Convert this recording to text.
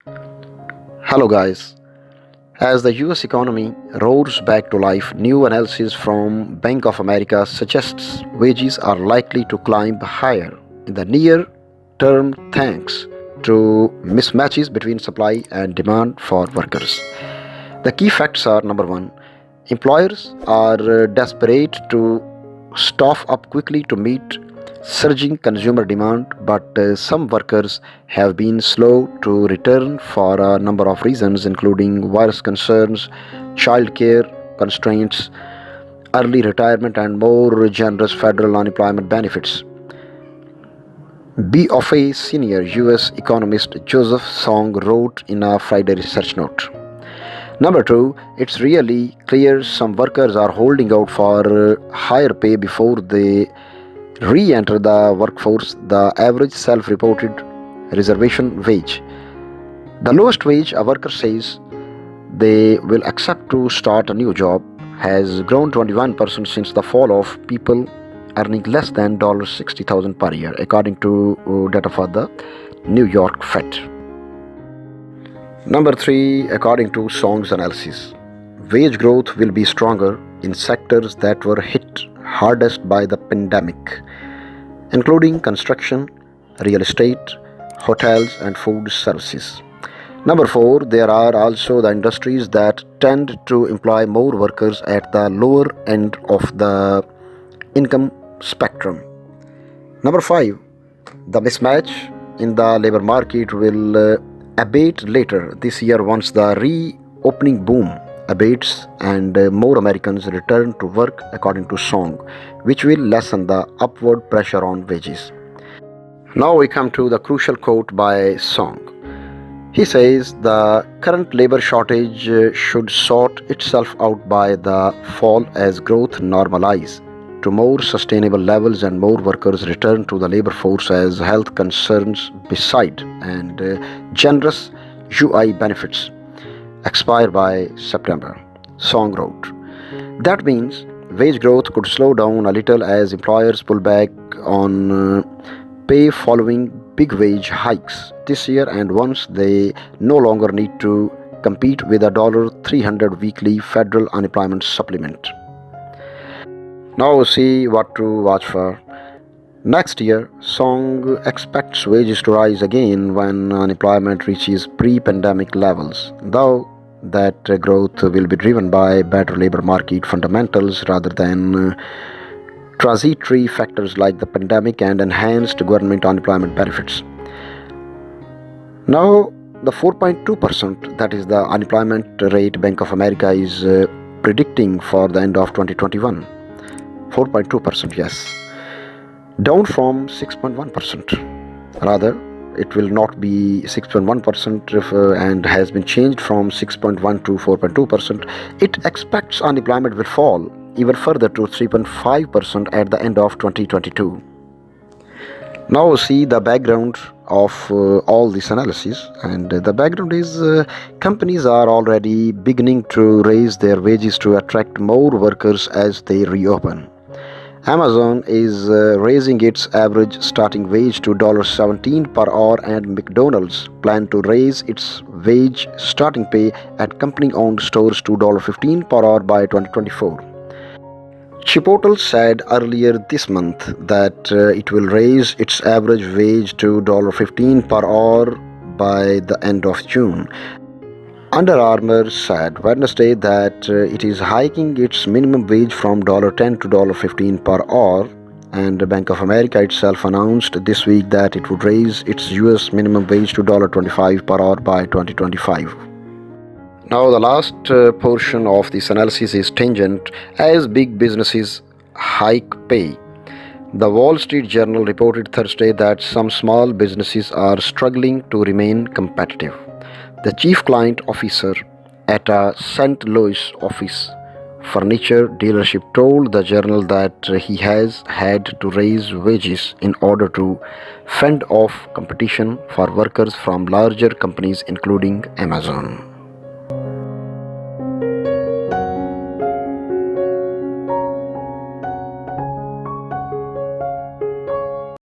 Hello, guys. As the US economy roars back to life, new analysis from Bank of America suggests wages are likely to climb higher in the near term thanks to mismatches between supply and demand for workers. The key facts are: number one, employers are desperate to staff up quickly to meet surging consumer demand, but some workers have been slow to return for a number of reasons, including virus concerns, childcare constraints, early retirement, and more generous federal unemployment benefits. BofA senior US economist Joseph Song wrote in a Friday research note. Number two, it's really clear some workers are holding out for higher pay before they re enter the workforce. The average self reported reservation wage, the lowest wage a worker says they will accept to start a new job, has grown 21% since the fall of people earning less than $60,000 per year, according to data for the New York Fed. Number three, according to Song's analysis, wage growth will be stronger in sectors that were hit hardest by the pandemic, including construction, real estate, hotels, and food services. Number four, there are also the industries that tend to employ more workers at the lower end of the income spectrum. Number five, the mismatch in the labor market will abate later this year once the reopening boom abates and more Americans return to work, according to Song, which will lessen the upward pressure on wages. Now we come to the crucial quote by Song. He says the current labor shortage should sort itself out by the fall as growth normalizes to more sustainable levels and more workers return to the labor force as health concerns subside and generous UI benefits expire by September. Song wrote. That means wage growth could slow down a little as employers pull back on pay following big wage hikes this year, and once they no longer need to compete with a $300 weekly federal unemployment supplement. Now we'll see what to watch for. Next year, Song expects wages to rise again when unemployment reaches pre-pandemic levels, though that growth will be driven by better labor market fundamentals rather than transitory factors like the pandemic and enhanced government unemployment benefits. Now, the 4.2%, that is the unemployment rate Bank of America is predicting for the end of 2021. 4.2%, yes. Down from 6.1%. Rather, it will not be 6.1% and has been changed from 6.1 to 4.2%. It expects unemployment will fall even further to 3.5% at the end of 2022. Now see the background of all this analysis, and the background is companies are already beginning to raise their wages to attract more workers as they reopen. Amazon is raising its average starting wage to $17 per hour, and McDonald's plan to raise its wage starting pay at company-owned stores to $15 per hour by 2024. Chipotle said earlier this month that it will raise its average wage to $15 per hour by the end of June. Under Armour said Wednesday that it is hiking its minimum wage from $10 to $15 per hour, and Bank of America itself announced this week that it would raise its US minimum wage to $25 per hour by 2025. Now, the last portion of this analysis is tangent as big businesses hike pay. The Wall Street Journal reported Thursday that some small businesses are struggling to remain competitive. The chief client officer at a St. Louis office furniture dealership told the journal that he has had to raise wages in order to fend off competition for workers from larger companies including Amazon.